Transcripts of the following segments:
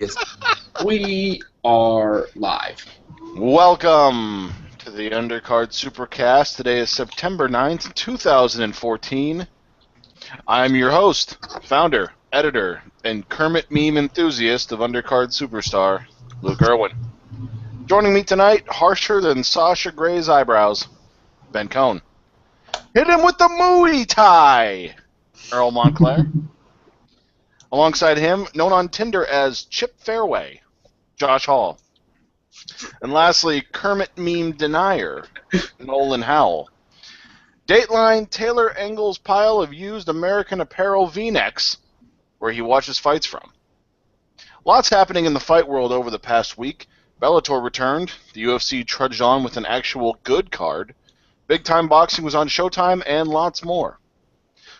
Yes. We are live. Welcome to the Undercard Supercast. Today is September 9th, 2014. I'm your host, founder, editor, and Kermit meme enthusiast of Undercard Superstar, Luke Irwin. Joining me tonight, harsher than Sasha Gray's eyebrows, Ben Cohn. Hit him with the Muay Thai, Earl Montclair. Alongside him, known on Tinder as Chip Fairway, Josh Hall. And lastly, Kermit meme denier, Nolan Howell. Dateline Taylor Engel's pile of used American Apparel V-necks, where he watches fights from. Lots happening in the fight world over the past week. Bellator returned, the UFC trudged on with an actual good card, big-time boxing was on Showtime, and lots more.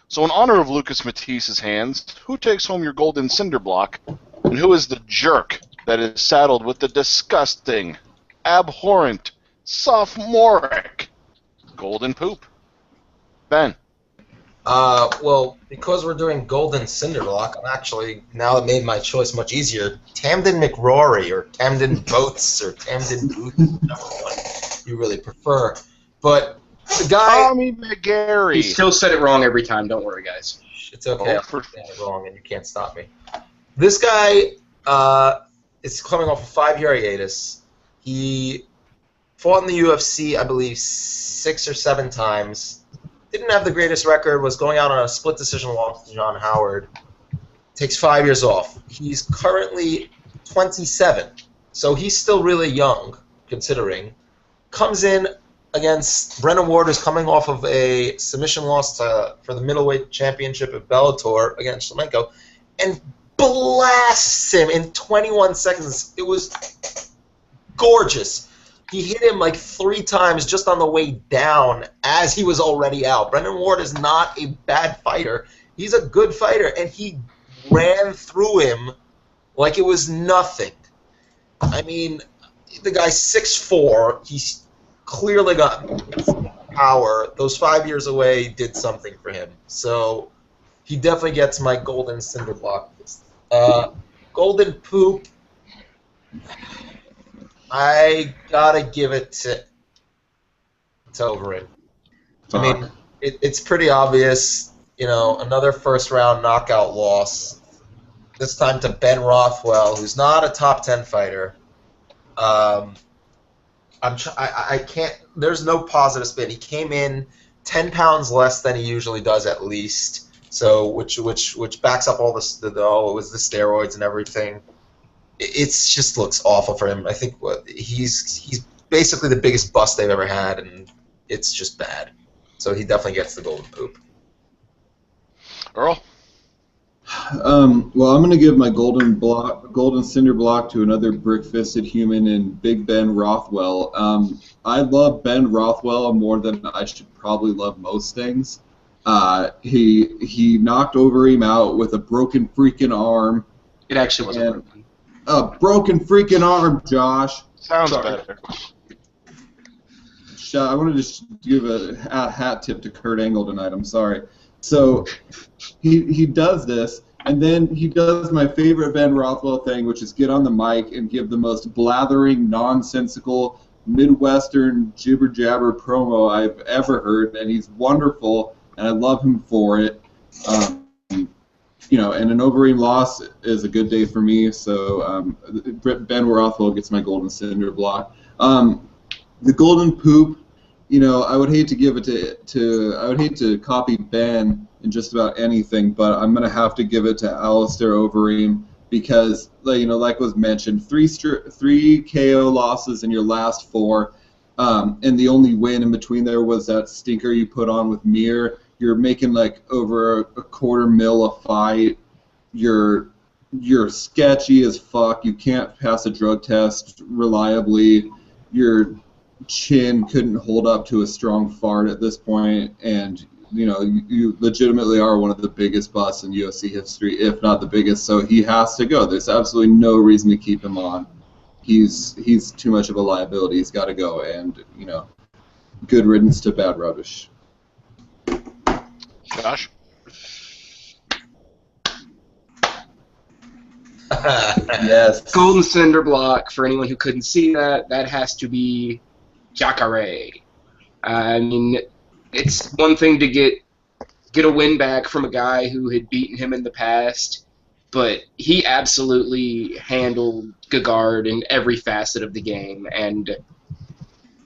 So in honor of Lucas Matisse's hands, who takes home your golden cinder block, and who is the jerk that is saddled with the disgusting, abhorrent, sophomoric golden poop? Ben. Well, because we're doing Golden Cinderblock, I'm actually, now it made my choice much easier, Tamden McRory, or Tamden Boats, or Tamden Booth, whichever one you really prefer. But the guy... Tommy McGarry. He still said it wrong every time. Don't worry, guys. It's okay, Oh, I'm saying it wrong, and you can't stop me. This guy is coming off a 5-year hiatus. He fought in the UFC, I believe, 6 or 7 times. Didn't have the greatest record, was going out on a split decision loss to John Howard. Takes 5 years off. He's currently 27, so he's still really young, considering. Comes in against Brennan Ward, who's coming off of a submission loss for the middleweight championship at Bellator against Shlemenko, and blasts him in 21 seconds. It was gorgeous. He hit him like 3 times just on the way down as he was already out. Brendan Ward is not a bad fighter. He's a good fighter, and he ran through him like it was nothing. I mean, the guy's 6'4". He's clearly got power. Those 5 years away did something for him. So he definitely gets my golden cinder block. Golden poop. I gotta give it to Overeem. I mean, it's pretty obvious. You know, another first-round knockout loss. This time to Ben Rothwell, who's not a top 10 fighter. I can't. There's no positive spin. He came in 10 pounds less than he usually does, at least. So, which backs up all it was the steroids and everything. It just looks awful for him. I think he's basically the biggest bust they've ever had, and it's just bad. So he definitely gets the golden poop. Earl? Well, I'm going to give my golden cinder block to another brick-fisted human in Big Ben Rothwell. I love Ben Rothwell more than I should probably love most things. He knocked Overeem out with a broken freaking arm. It actually wasn't broken. A broken freaking arm, Josh. Sounds Sorry. better. I wanted to give a hat tip to Kurt Angle tonight. I'm sorry. So he does this, and then he does my favorite Ben Rothwell thing, which is get on the mic and give the most blathering, nonsensical, Midwestern jibber-jabber promo I've ever heard, and he's wonderful, and I love him for it. You know, and an Overeem loss is a good day for me, so Ben Rothwell gets my golden cinder block. The golden poop, you know, I would hate to give it I would hate to copy Ben in just about anything, but I'm going to have to give it to Alistair Overeem because, you know, like was mentioned, three KO losses in your last 4, and the only win in between there was that stinker you put on with Mir. You're making like over $250,000 a fight. You're sketchy as fuck. You can't pass a drug test reliably. Your chin couldn't hold up to a strong fart at this point, and you know you legitimately are one of the biggest busts in UFC history, if not the biggest. So he has to go. There's absolutely no reason to keep him on. He's too much of a liability. He's got to go, and you know, good riddance to bad rubbish. Josh? Yes. Golden cinder block, for anyone who couldn't see that, that has to be Jacare. I mean, it's one thing to get a win back from a guy who had beaten him in the past, but he absolutely handled Gegard in every facet of the game, and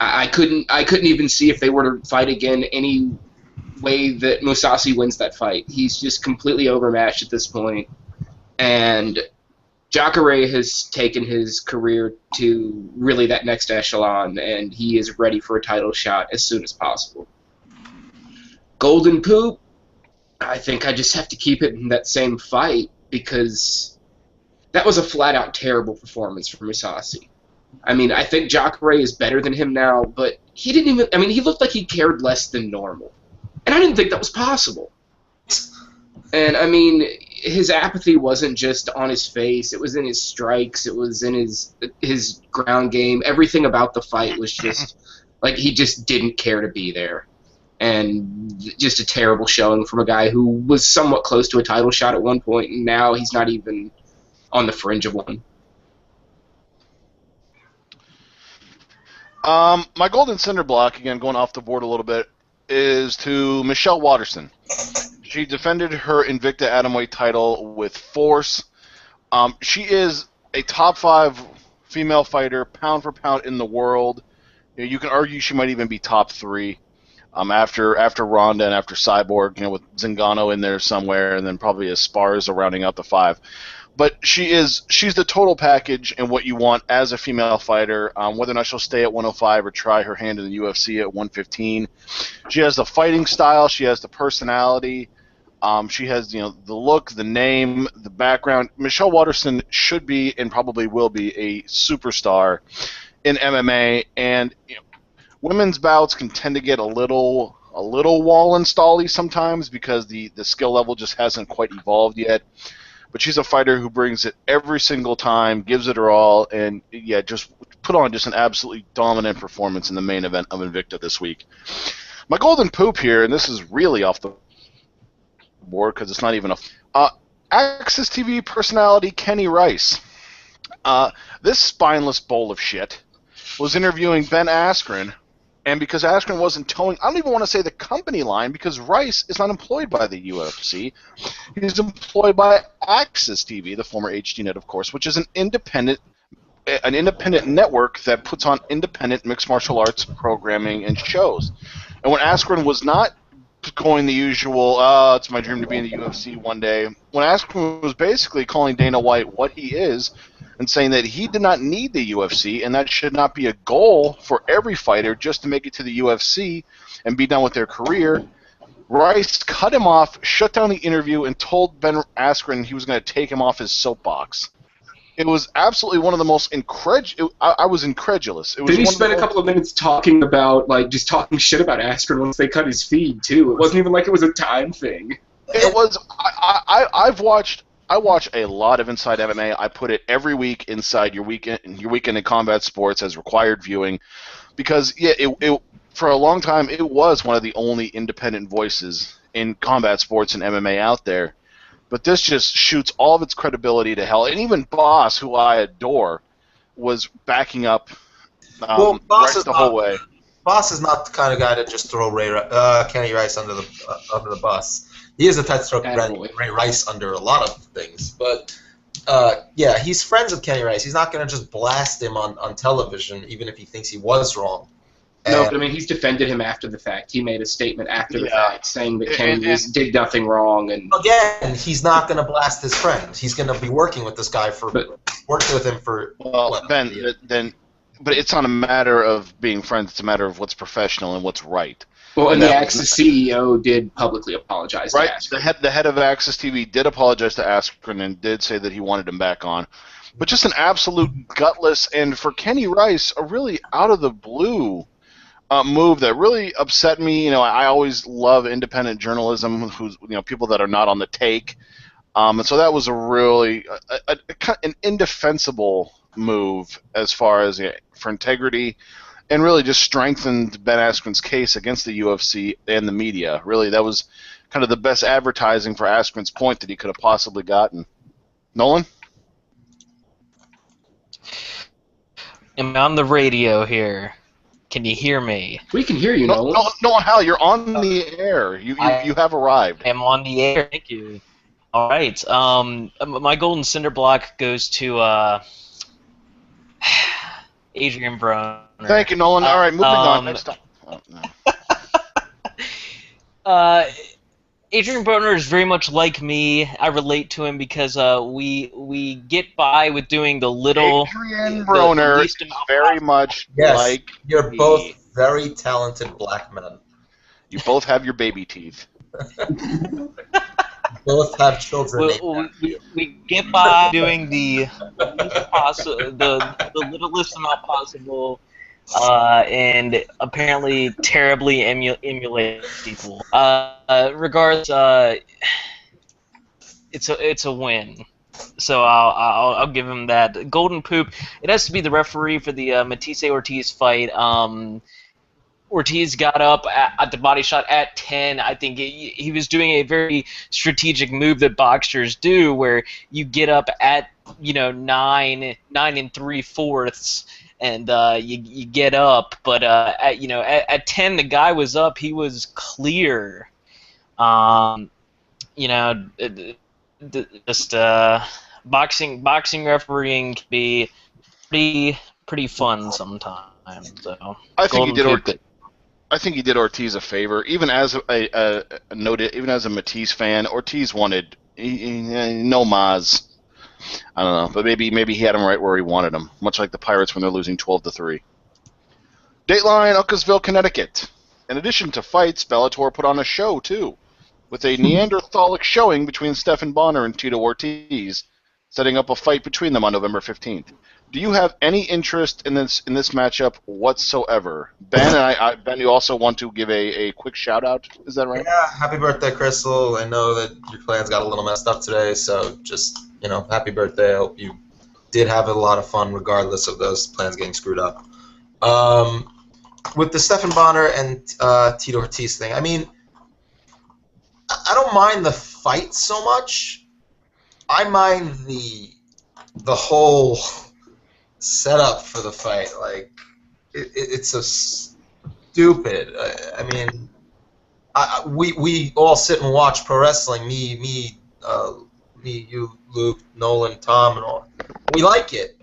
I couldn't even see if they were to fight again any way that Mousasi wins that fight. He's just completely overmatched at this point, and Jacare has taken his career to really that next echelon, and he is ready for a title shot as soon as possible. Golden Poop, I think I just have to keep it in that same fight because that was a flat-out terrible performance from Mousasi. I mean, I think Jacare is better than him now, but he didn't even... I mean, he looked like he cared less than normal. And I didn't think that was possible. And, I mean, his apathy wasn't just on his face. It was in his strikes. It was in his ground game. Everything about the fight was just... like, he just didn't care to be there. And just a terrible showing from a guy who was somewhat close to a title shot at one point, and now he's not even on the fringe of one. My golden cinder block, again, going off the board a little bit, is to Michelle Waterson. She defended her Invicta Atomweight title with force. She is a top 5 female fighter, pound for pound in the world. You can argue she might even be top 3. After Ronda and after Cyborg, with Zingano in there somewhere, and then probably Esparza rounding out the 5. But she's the total package and what you want as a female fighter, whether or not she'll stay at 105 or try her hand in the UFC at 115. She has the fighting style. She has the personality. She has the look, the name, the background. Michelle Waterson should be and probably will be a superstar in MMA, and women's bouts can tend to get a little wall install-y sometimes because the skill level just hasn't quite evolved yet. But she's a fighter who brings it every single time, gives it her all, and just put on just an absolutely dominant performance in the main event of Invicta this week. My golden poop here, and this is really off the board because it's not even Access TV personality Kenny Rice. This spineless bowl of shit was interviewing Ben Askren. And because Askren wasn't towing, I don't even want to say the company line because Rice is not employed by the UFC. He's employed by Access TV, the former HDNet, of course, which is an independent network that puts on independent mixed martial arts programming and shows. And when Askren was not going the usual, it's my dream to be in the UFC one day, when Askren was basically calling Dana White what he is, and saying that he did not need the UFC and that should not be a goal for every fighter just to make it to the UFC and be done with their career, Rice cut him off, shut down the interview, and told Ben Askren he was going to take him off his soapbox. It was absolutely one of the most I was incredulous. Didn't he spend a couple of minutes talking about, just talking shit about Askren once they cut his feed, too? It wasn't even like it was a time thing. It was. I watch a lot of Inside MMA. I put it every week inside your weekend in combat sports as required viewing, because it for a long time it was one of the only independent voices in combat sports and MMA out there. But this just shoots all of its credibility to hell. And even Boss, who I adore, was backing up Rice the whole way. Boss is not the kind of guy to just throw Kenny Rice under the bus. He is the type to throw Ray Rice under a lot of things. But, he's friends with Kenny Rice. He's not going to just blast him on television, even if he thinks he was wrong. No, but I mean, he's defended him after the fact. He made a statement after the fact saying that Kenny did nothing wrong. And again, he's not going to blast his friend. He's going to be working with this guy working with him for. Well, but it's not a matter of being friends. It's a matter of what's professional and what's right. Well, and the Access CEO did publicly apologize to Askren. The head of Access TV did apologize to Askren and did say that he wanted him back on. But just an absolute gutless, and for Kenny Rice, a really out-of-the-blue move that really upset me. I always love independent journalism, people that are not on the take. And so that was a really an indefensible move as far as for integrity, and really just strengthened Ben Askren's case against the UFC and the media. Really, that was kind of the best advertising for Askren's point that he could have possibly gotten. Nolan? Am I on the radio here? Can you hear me? We can hear you, No, Nolan. no, Hal, you're on the air. You have arrived. I am on the air. Thank you. All right. My golden cinder block goes to Adrian Broner. Thank you, Nolan. All right, moving on. Next time. Oh, no. Adrian Broner is very much like me. I relate to him because we get by with doing the little. Adrian Broner is very much like you're me. both very talented black men. You both have your baby teeth. Both have children. We get by doing the littlest amount possible, and apparently terribly emulate people. Regardless, it's a win. So I'll give him that. Golden Poop. It has to be the referee for the Matisse Ortiz fight. Ortiz got up at the body shot at 10. I think he was doing a very strategic move that boxers do, where you get up at 9 3/4, and you get up. But at 10, the guy was up. He was clear. Just boxing refereeing can be pretty fun sometimes. So I think he did Ortiz a favor. Even as a Matisse fan, Ortiz wanted no Maz. I don't know, but maybe he had him right where he wanted him, much like the Pirates when they're losing 12-3. Dateline, Uncasville, Connecticut. In addition to fights, Bellator put on a show too, with a Neanderthalic showing between Stephan Bonnar and Tito Ortiz, setting up a fight between them on November 15th. Do you have any interest in this matchup whatsoever? Ben, and Ben, you also want to give a quick shout out. Is that right? Yeah, happy birthday, Crystal. I know that your plans got a little messed up today, so just, happy birthday. I hope you did have a lot of fun regardless of those plans getting screwed up. With the Stephan Bonnar and Tito Ortiz thing, I mean, I don't mind the fight so much. I mind the whole setup for the fight. Like, it's so stupid. I mean, we all sit and watch pro wrestling. Me, you, Luke, Nolan, Tom, and all. We like it.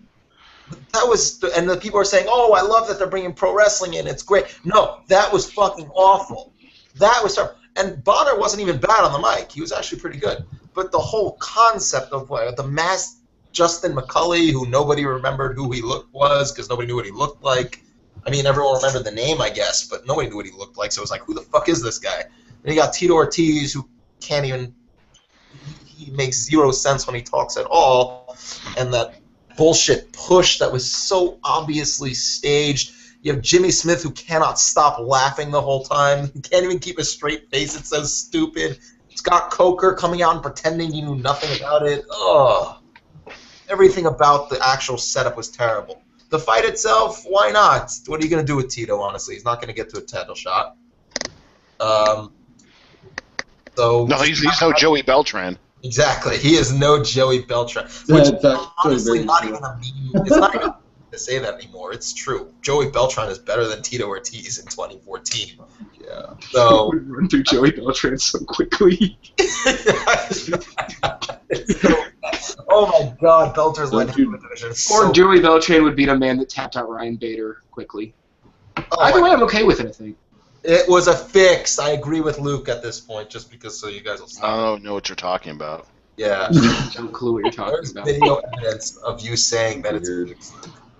And the people are saying, "Oh, I love that they're bringing pro wrestling in. It's great." No, that was fucking awful. That was terrible. And Bonnar wasn't even bad on the mic. He was actually pretty good. But the whole concept of the masked Justin McCulley, who nobody remembered who he was because nobody knew what he looked like. I mean, everyone remembered the name, I guess, but nobody knew what he looked like. So it was like, who the fuck is this guy? And you got Tito Ortiz, who can't even. He makes zero sense when he talks at all. And that bullshit push that was so obviously staged. You have Jimmy Smith, who cannot stop laughing the whole time. He can't even keep a straight face. It's so stupid. Scott Coker coming out and pretending he knew nothing about it. Ugh. Everything about the actual setup was terrible. The fight itself, why not? What are you going to do with Tito, honestly? He's not going to get to a title shot. No, he's no Joey Beltran. Exactly. He is no Joey Beltran. Which is honestly not even a meme. It's not even to say that anymore. It's true. Joey Beltran is better than Tito Ortiz in 2014. Yeah. So we run through Joey Beltran so quickly. Oh my God, Belter's led him to the division. Or Joey Beltran would beat a man that tapped out Ryan Bader quickly. Either way, I'm okay with it, I think. It was a fix. I agree with Luke at this point, just because so you guys will stop. I don't know what you're talking about. Yeah. No clue what you're talking There's about. video evidence of you saying that it's a fix.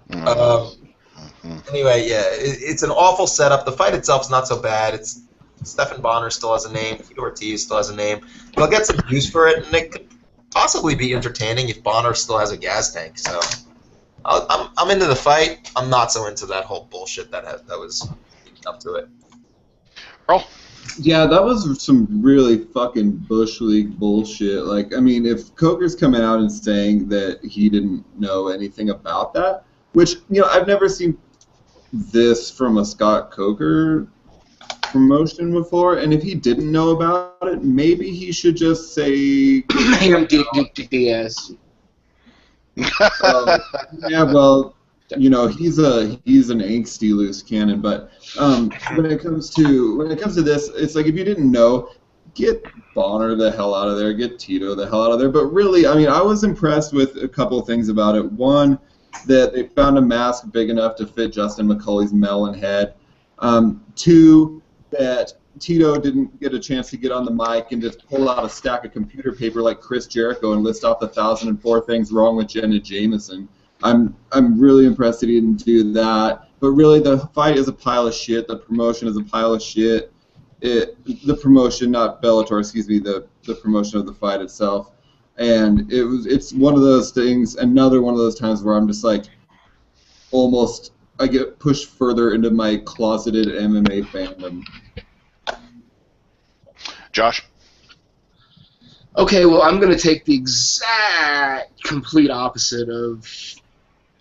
Mm-hmm. Anyway, yeah, it's an awful setup. The fight itself is not so bad. It's Stephan Bonnar still has a name. Tito Ortiz still has a name. They'll get some views for it, and it could possibly be entertaining if Bonnar still has a gas tank. So I'm into the fight. I'm not so into that whole bullshit that was leading up to it. Earl? Yeah, that was some really fucking Bush League bullshit. Like, I mean, if Coker's coming out and saying that he didn't know anything about that, which, I've never seen this from a Scott Coker promotion before, and if he didn't know about it, maybe he should just say... I am Diaz. Yeah, well... you know, he's an angsty loose cannon. But when it comes to this, it's like if you didn't know, get Bonnar the hell out of there, get Tito the hell out of there. But really, I mean, I was impressed with a couple of things about it. One, that they found a mask big enough to fit Justin McCulley's melon head. Two, that Tito didn't get a chance to get on the mic and just pull out a stack of computer paper like Chris Jericho and list off the 1,004 things wrong with Jenna Jameson. I'm really impressed that he didn't do that. But really, the fight is a pile of shit. The promotion is a pile of shit. The promotion, not Bellator, excuse me, the promotion of the fight itself. And it's one of those things, another one of those times where I'm just like, almost, I get pushed further into my closeted MMA fandom. Josh? Okay, well, I'm going to take the exact complete opposite of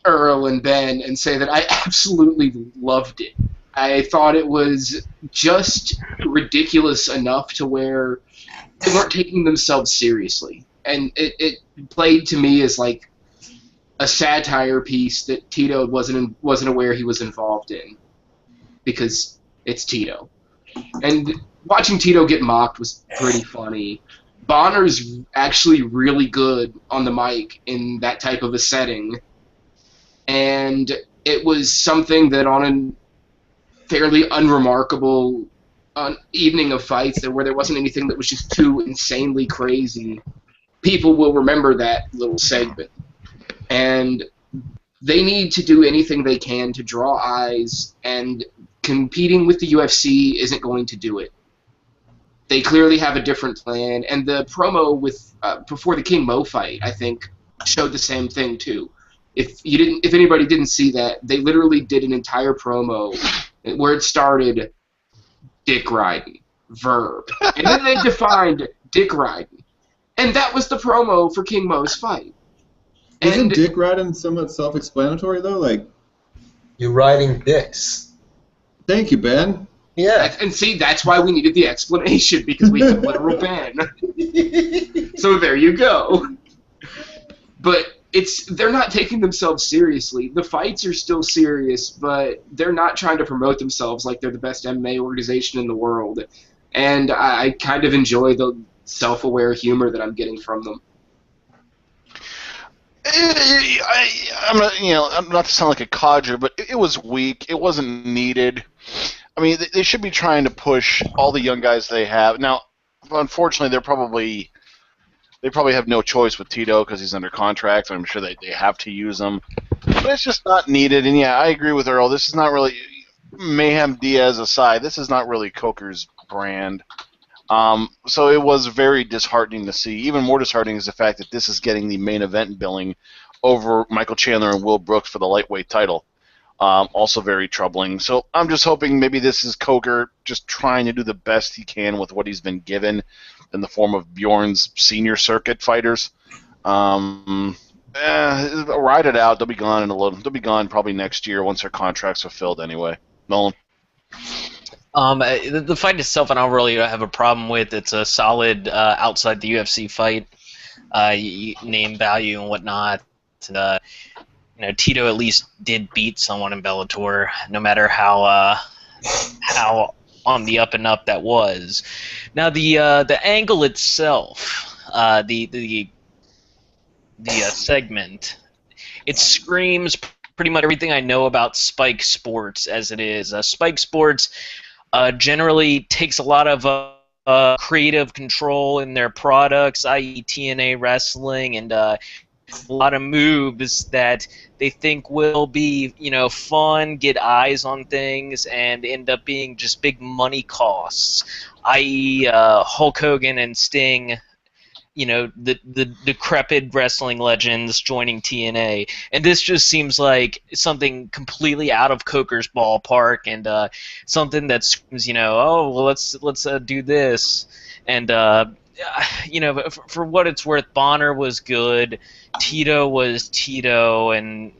Earl and Ben and say that I absolutely loved it. I thought it was just ridiculous enough to where they weren't taking themselves seriously. And it played to me as like a satire piece that Tito wasn't aware he was involved in, because it's Tito. And watching Tito get mocked was pretty funny. Bonnar's actually really good on the mic in that type of a setting, and it was something that on a fairly unremarkable evening of fights where there wasn't anything that was just too insanely crazy, people will remember that little segment. And they need to do anything they can to draw eyes, and competing with the UFC isn't going to do it. They clearly have a different plan, and the promo with before the King Mo fight, I think, showed the same thing too. If anybody didn't see that, they literally did an entire promo where it started dick riding, verb, and then they defined dick riding, and that was the promo for King Mo's fight. Isn't dick riding somewhat self-explanatory though? Like, you're riding dicks. Thank you, Ben. Yeah. And see, that's why we needed the explanation, because we can literal Ben. So there you go. But they're not taking themselves seriously. The fights are still serious, but they're not trying to promote themselves like they're the best MMA organization in the world. And I kind of enjoy the self-aware humor that I'm getting from them. I'm not to sound like a codger, but it was weak. It wasn't needed. I mean, they should be trying to push all the young guys they have. Now, unfortunately, they probably have no choice with Tito because he's under contract. So I'm sure they have to use him, but it's just not needed. And yeah, I agree with Earl. This is not really, Mayhem Diaz aside, this is not really Coker's brand. So it was very disheartening to see. Even more disheartening is the fact that this is getting the main event billing over Michael Chandler and Will Brooks for the lightweight title. Also very troubling. So I'm just hoping maybe this is Coker just trying to do the best he can with what he's been given in the form of Bjorn's senior circuit fighters. Ride it out. They'll be gone they'll be gone probably next year once their contracts are filled anyway. Nolan? The fight itself, I don't really have a problem with. It's a solid outside the UFC fight, name value and whatnot. Tito at least did beat someone in Bellator, no matter how on the up and up that was. Now the angle itself, the segment, it screams pretty much everything I know about Spike Sports as it is. Spike Sports generally takes a lot of creative control in their products, i.e. TNA Wrestling, and a lot of moves that they think will be, fun, get eyes on things, and end up being just big money costs, i.e. Hulk Hogan and Sting, the decrepit wrestling legends joining TNA. And this just seems like something completely out of Coker's ballpark, and something that screams, let's do this. And for what it's worth, Bonnar was good, Tito was Tito, and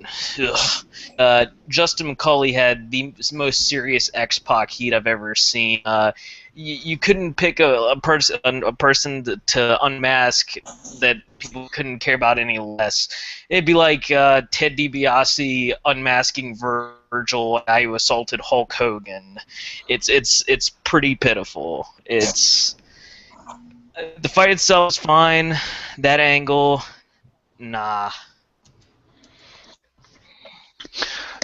Justin McCulley had the most serious X-Pac heat I've ever seen. you couldn't pick a person to unmask that people couldn't care about any less. It'd be like Ted DiBiase unmasking Virgil and who assaulted Hulk Hogan. It's pretty pitiful. It's the fight itself is fine. That angle, nah.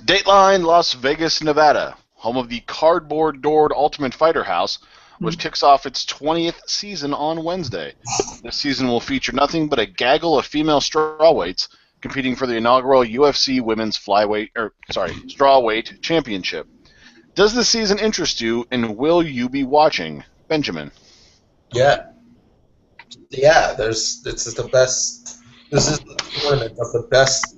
Dateline Las Vegas, Nevada, home of the cardboard-doored Ultimate Fighter House, which kicks off its 20th season on Wednesday. This season will feature nothing but a gaggle of female strawweights competing for the inaugural UFC Women's Strawweight Championship. Does this season interest you, and will you be watching? Benjamin. Yeah. It's the best. This is the tournament of the best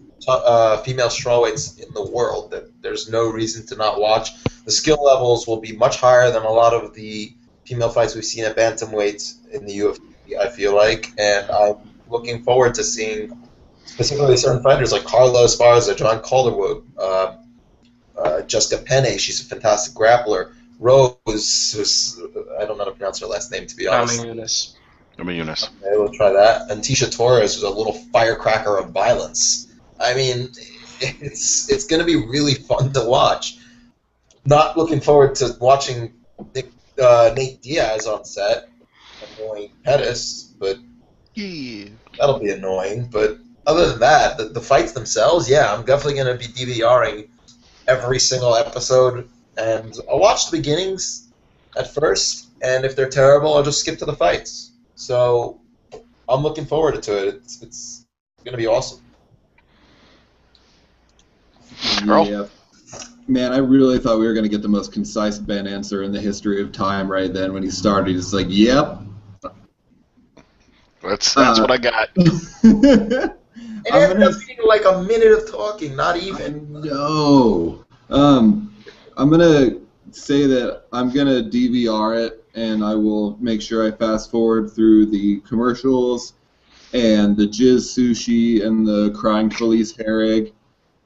female strawweights in the world. That there's no reason to not watch. The skill levels will be much higher than a lot of the female fights we've seen at bantamweights in the UFC. I feel like, and I'm looking forward to seeing specifically certain fighters like Carla Esparza, John Calderwood, Jessica Penne. She's a fantastic grappler. Rose, who's, I don't know how to pronounce her last name, to be honest. Yunus. Okay, we'll try that. And Tisha Torres, who's a little firecracker of violence. I mean, it's going to be really fun to watch. Not looking forward to watching Nate Diaz on set, annoying Pettis, but that'll be annoying. But other than that, the fights themselves, yeah, I'm definitely going to be DVRing every single episode, and I'll watch the beginnings at first, and if they're terrible, I'll just skip to the fights. So I'm looking forward to it. It's going to be awesome. Earl? Yeah. Man, I really thought we were going to get the most concise Ben answer in the history of time right then when he started. He's like, yep. That's what I got. It ended up being like a minute of talking, not even. No. I'm going to say that I'm going to DVR it, and I will make sure I fast forward through the commercials and the Jizz Sushi and the Crying Police Herrig.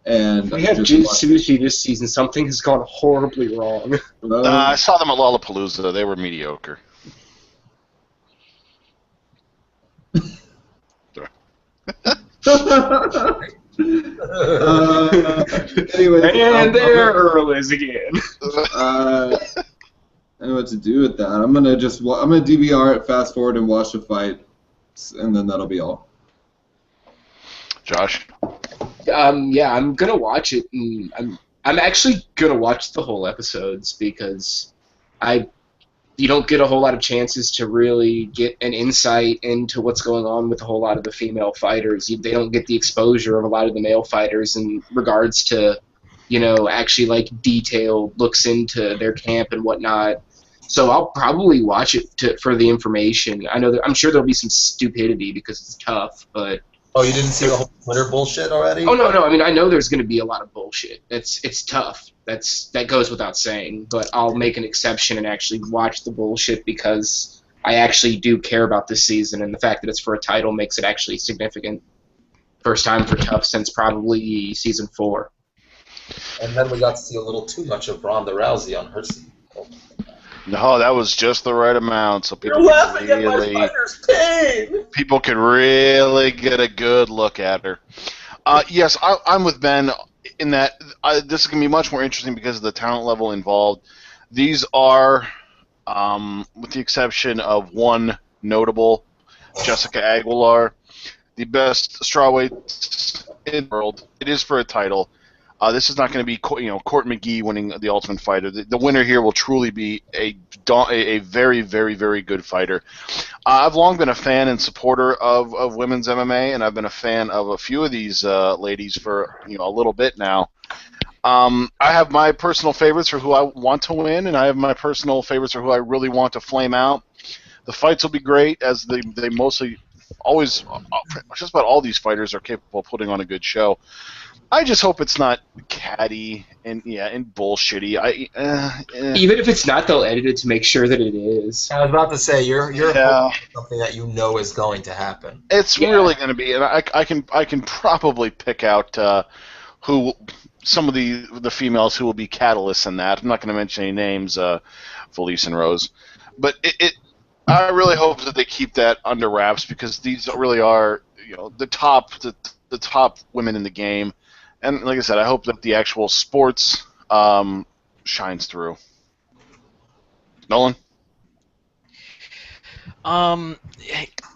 And we have Jizz Sushi this season. Something has gone horribly wrong. I saw them at Lollapalooza. They were mediocre. Anyway, and there Earl is again. I don't know what to do with that. I'm gonna DVR it, fast forward, and watch the fight, and then that'll be all. Josh? Yeah, I'm gonna watch it, and I'm actually gonna watch the whole episodes because you don't get a whole lot of chances to really get an insight into what's going on with a whole lot of the female fighters. They don't get the exposure of a lot of the male fighters in regards to, actually like detailed looks into their camp and whatnot. So I'll probably watch it for the information. I'm sure there'll be some stupidity because it's tough, but. Oh, you didn't see the whole Twitter bullshit already? Oh, no. I mean, I know there's going to be a lot of bullshit. It's tough. That goes without saying. But I'll make an exception and actually watch the bullshit because I actually do care about this season, and the fact that it's for a title makes it actually significant. First time for Tough since probably season 4. And then we got to see a little too much of Ronda Rousey on her season. No, that was just the right amount, so people You're laughing at my fighter's pain! People could really get a good look at her. Yes, I'm with Ben in that this is going to be much more interesting because of the talent level involved. These are, with the exception of one notable, Jessica Aguilar, the best strawweight in the world. It is for a title. This is not going to be, Court McGee winning the Ultimate Fighter. The winner here will truly be a very, very, very good fighter. I've long been a fan and supporter of women's MMA, and I've been a fan of a few of these ladies for a little bit now. I have my personal favorites for who I want to win, and I have my personal favorites for who I really want to flame out. The fights will be great, as they mostly always, just about all these fighters are capable of putting on a good show. I just hope it's not catty and bullshitty. Even if it's not, they'll edit it to make sure that it is. I was about to say you're hoping something that is going to happen. It's really going to be, and I can probably pick out who some of the females who will be catalysts in that. I'm not going to mention any names, Felice and Rose, but I really hope that they keep that under wraps because these really are the top women in the game, and like I said, I hope that the actual sports shines through. Nolan? I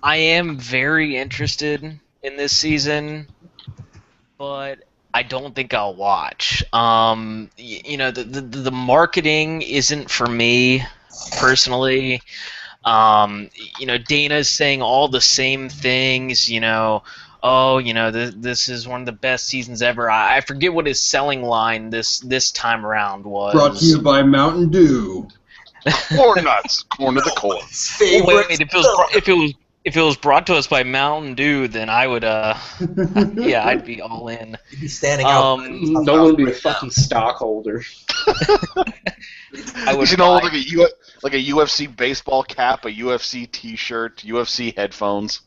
am very interested in this season, but I don't think I'll watch. The marketing isn't for me personally. Dana's saying all the same things. This is one of the best seasons ever. I forget what his selling line this time around was. Brought to you by Mountain Dew. Corn nuts, corn to the core. Wait, if it was brought to us by Mountain Dew, then I would yeah, I'd be all in. You'd be standing out. No one would be a fucking stockholder. I would like a UFC baseball cap, a UFC T-shirt, UFC headphones.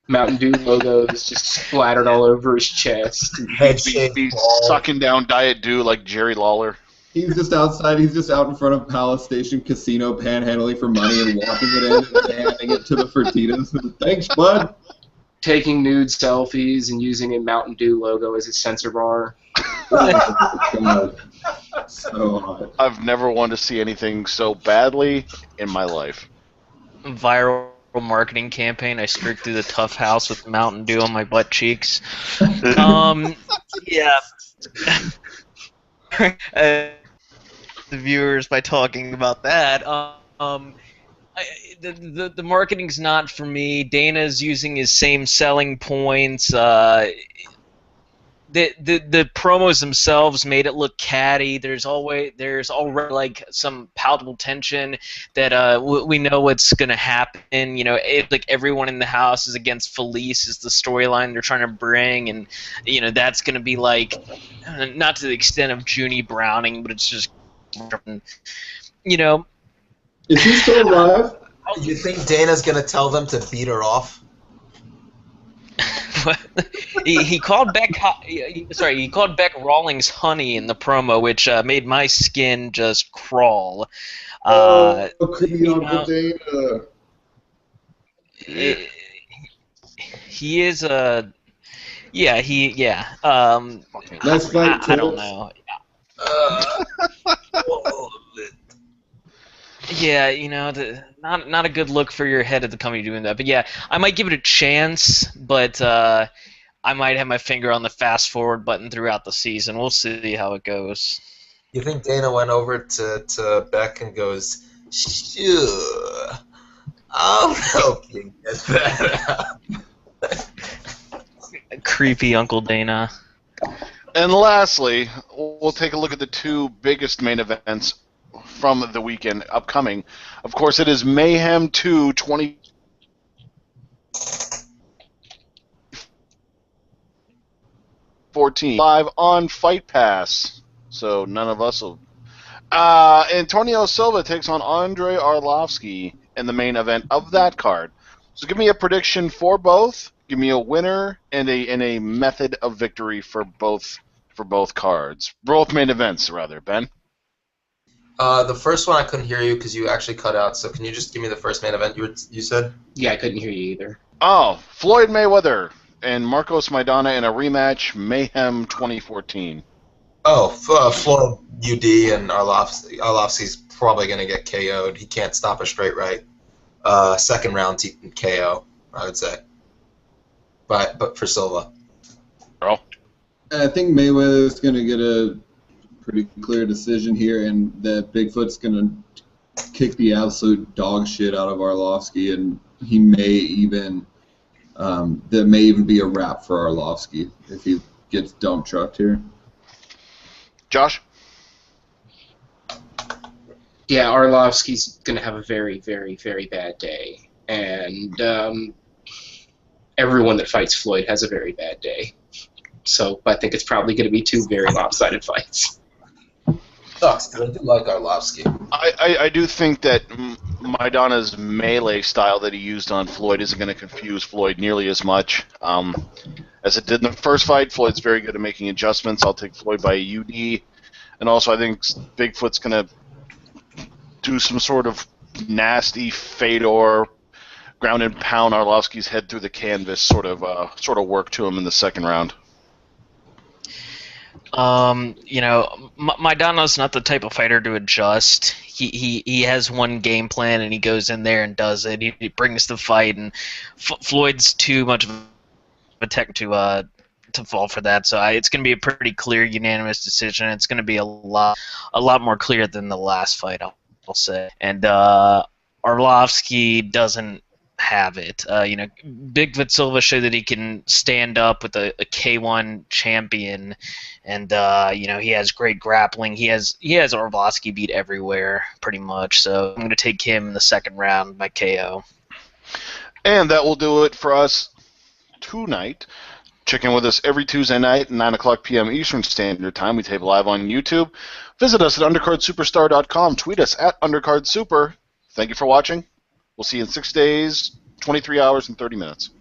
Mountain Dew logos just splattered all over his chest. Be sucking down Diet Dew like Jerry Lawler. He's just outside. He's just out in front of Palace Station Casino, panhandling for money and walking it in and handing it to the Fertitas. Thanks, bud. Taking nude selfies and using a Mountain Dew logo as his censor bar. God. So hot. I've never wanted to see anything so badly in my life. Viral marketing campaign. I streaked through the tough house with Mountain Dew on my butt cheeks. Yeah. The viewers by talking about that. The marketing's not for me. Dana's using his same selling points. The promos themselves made it look catty. There's already like some palpable tension that we know what's gonna happen. Like everyone in the house is against Felice is the storyline they're trying to bring, and that's gonna be like not to the extent of Junie Browning, but it's just Is he still alive? You think Dana's gonna tell them to beat her off? he called Beck. He called Beck Rawlings honey in the promo, which made my skin just crawl. Creepy Uncle Dana. He is a. Yeah. Nice fight, I don't know. Yeah, not a good look for your head of the company doing that. But yeah, I might give it a chance, but I might have my finger on the fast forward button throughout the season. We'll see how it goes. You think Dana went over to Beck and goes, "Sure, I'll help you get that out." Creepy Uncle Dana. And lastly, we'll take a look at the two biggest main events from the weekend upcoming. Of course, it is Mayhem 2 2014 live on Fight Pass. So none of us will. Antonio Silva takes on Andrei Arlovsky in the main event of that card. So give me a prediction for both. Give me a winner and a method of victory for both cards. Both main events, rather. Ben? The first one I couldn't hear you because you actually cut out. So can you just give me the first main event you said? Yeah, I couldn't hear you either. Oh, Floyd Mayweather and Marcos Maidana in a rematch, Mayhem 2014. Oh, Floyd UD and Arlovsky's probably going to get KO'd. He can't stop a straight right. Second round KO, I would say. But for Silva. Earl? I think Mayweather's going to get a pretty clear decision here, and that Bigfoot's going to kick the absolute dog shit out of Arlovsky, and he may even that may even be a wrap for Arlovsky if he gets dump trucked here. Josh? Yeah, Arlovsky's going to have a very, very, very bad day, and everyone that fights Floyd has a very bad day. So I think it's probably going to be two very lopsided fights. sucks because I do like Arlovsky. I do think that Maidana's melee style that he used on Floyd isn't going to confuse Floyd nearly as much as it did in the first fight. Floyd's very good at making adjustments. I'll take Floyd by a UD. And also I think Bigfoot's going to do some sort of nasty Fedor ground and pound Arlovsky's head through the canvas sort of work to him in the second round. Maidana's not the type of fighter to adjust. He has one game plan and he goes in there and does it. He brings the fight, and Floyd's too much of a tech to fall for that. So it's going to be a pretty clear, unanimous decision. It's going to be a lot more clear than the last fight, I'll say. And Arlovsky doesn't have it. Bigfoot Silva showed that he can stand up with a K1 champion, and he has great grappling. He has Arlovsky beat everywhere pretty much. So I'm going to take him in the second round by KO. And that will do it for us tonight. Check in with us every Tuesday night at 9 o'clock p.m. Eastern Standard Time. We tape live on YouTube. Visit us at undercardsuperstar.com. Tweet us at undercardsuper. Thank you for watching. We'll see you in 6 days, 23 hours, and 30 minutes.